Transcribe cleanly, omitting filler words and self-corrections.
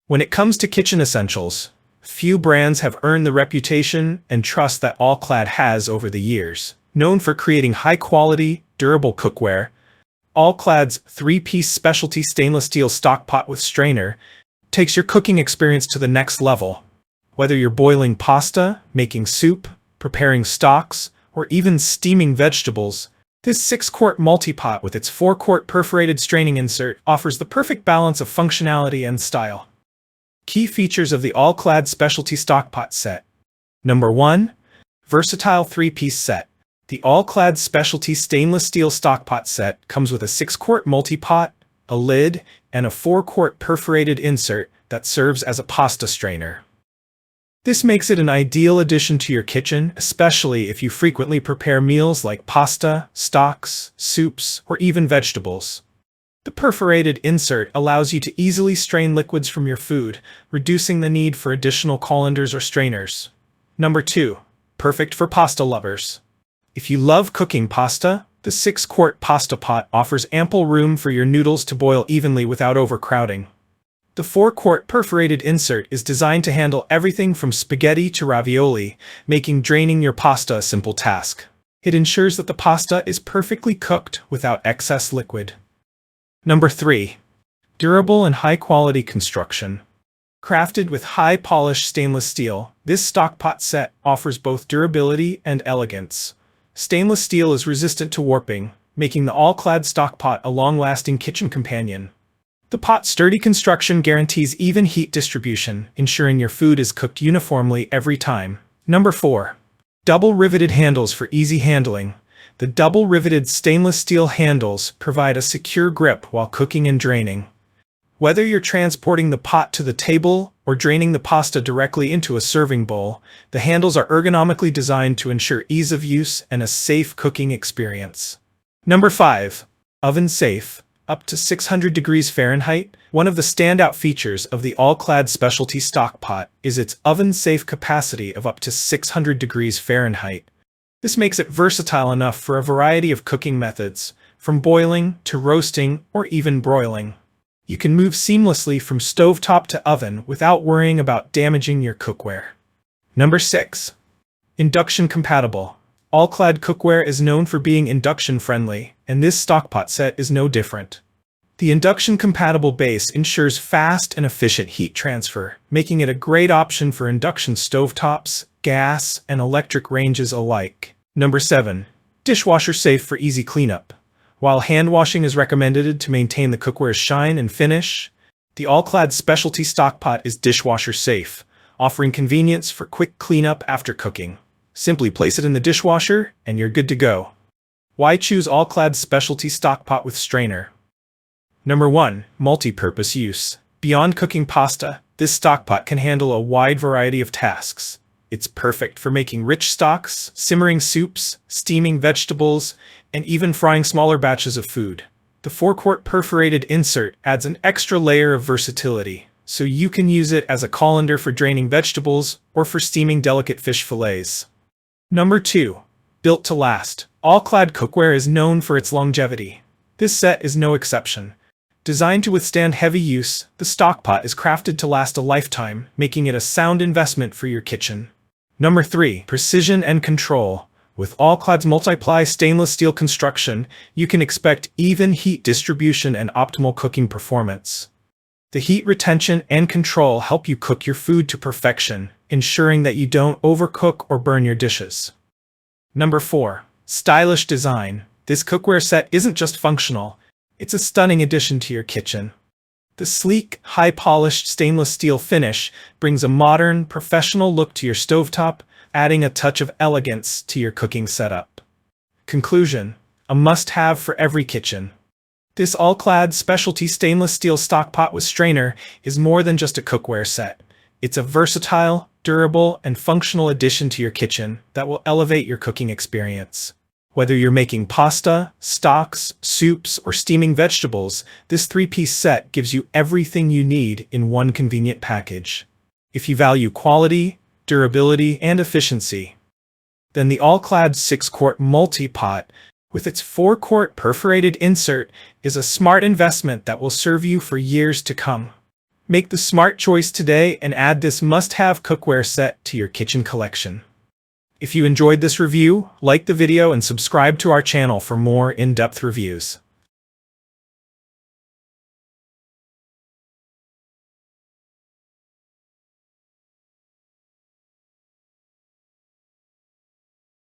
When it comes to kitchen essentials, few brands have earned the reputation and trust that All-Clad has over the years. Known for creating high-quality, durable cookware, All-Clad's 3-piece specialty stainless steel stockpot with strainer takes your cooking experience to the next level. Whether you're boiling pasta, making soup, preparing stocks, or even steaming vegetables, this 6-quart multi-pot with its 4-quart perforated straining insert offers the perfect balance of functionality and style. Key features of the All-Clad Specialty Stockpot Set. Number 1. Versatile 3-piece set. The All-Clad Specialty Stainless Steel Stockpot Set comes with a 6-quart multi-pot, a lid, and a 4-quart perforated insert that serves as a pasta strainer. This makes it an ideal addition to your kitchen, especially if you frequently prepare meals like pasta, stocks, soups, or even vegetables. The perforated insert allows you to easily strain liquids from your food, reducing the need for additional colanders or strainers. Number 2. Perfect for pasta lovers. If you love cooking pasta, the 6-quart pasta pot offers ample room for your noodles to boil evenly without overcrowding. The 4-quart perforated insert is designed to handle everything from spaghetti to ravioli, making draining your pasta a simple task. It ensures that the pasta is perfectly cooked without excess liquid. Number 3. Durable and high-quality construction. Crafted with high-polished stainless steel, this stockpot set offers both durability and elegance. Stainless steel is resistant to warping, making the All-Clad stockpot a long-lasting kitchen companion. The pot's sturdy construction guarantees even heat distribution, ensuring your food is cooked uniformly every time. Number 4. Double riveted handles for easy handling. The double riveted stainless steel handles provide a secure grip while cooking and draining. Whether you're transporting the pot to the table or draining the pasta directly into a serving bowl, the handles are ergonomically designed to ensure ease of use and a safe cooking experience. Number 5. Oven safe. Up to 600 degrees Fahrenheit. One of the standout features of the All-Clad Specialty Stockpot is its oven-safe capacity of up to 600 degrees Fahrenheit. This makes it versatile enough for a variety of cooking methods, from boiling to roasting or even broiling. You can move seamlessly from stovetop to oven without worrying about damaging your cookware. Number 6. Induction Compatible. All-Clad cookware is known for being induction-friendly, and this stockpot set is no different. The induction-compatible base ensures fast and efficient heat transfer, making it a great option for induction stovetops, gas, and electric ranges alike. Number 7. Dishwasher safe for easy cleanup. While hand washing is recommended to maintain the cookware's shine and finish, the All-Clad Specialty Stockpot is dishwasher safe, offering convenience for quick cleanup after cooking. Simply place it in the dishwasher, and you're good to go. Why choose All-Clad Specialty Stockpot with strainer? Number 1. Multi-purpose use. Beyond cooking pasta, this stockpot can handle a wide variety of tasks. It's perfect for making rich stocks, simmering soups, steaming vegetables, and even frying smaller batches of food. The 4-quart perforated insert adds an extra layer of versatility, so you can use it as a colander for draining vegetables or for steaming delicate fish fillets. Number 2. Built to last. All-Clad cookware is known for its longevity. This set is no exception. Designed to withstand heavy use, the stockpot is crafted to last a lifetime, making it a sound investment for your kitchen. Number 3. Precision and control. With All-Clad's multi-ply stainless steel construction, you can expect even heat distribution and optimal cooking performance. The heat retention and control help you cook your food to perfection, ensuring that you don't overcook or burn your dishes. Number 4. Stylish design. This cookware set isn't just functional, it's a stunning addition to your kitchen. The sleek, high-polished stainless steel finish brings a modern, professional look to your stovetop, adding a touch of elegance to your cooking setup. Conclusion: a must-have for every kitchen. This All-Clad Specialty Stainless Steel Stockpot with strainer is more than just a cookware set. It's a versatile, durable, and functional addition to your kitchen that will elevate your cooking experience. Whether you're making pasta, stocks, soups, or steaming vegetables, this 3-piece set gives you everything you need in one convenient package. If you value quality, durability, and efficiency, then the All-Clad 6-quart multi-pot with its 4-quart perforated insert is a smart investment that will serve you for years to come. Make the smart choice today and add this must-have cookware set to your kitchen collection. If you enjoyed this review, like the video and subscribe to our channel for more in-depth reviews.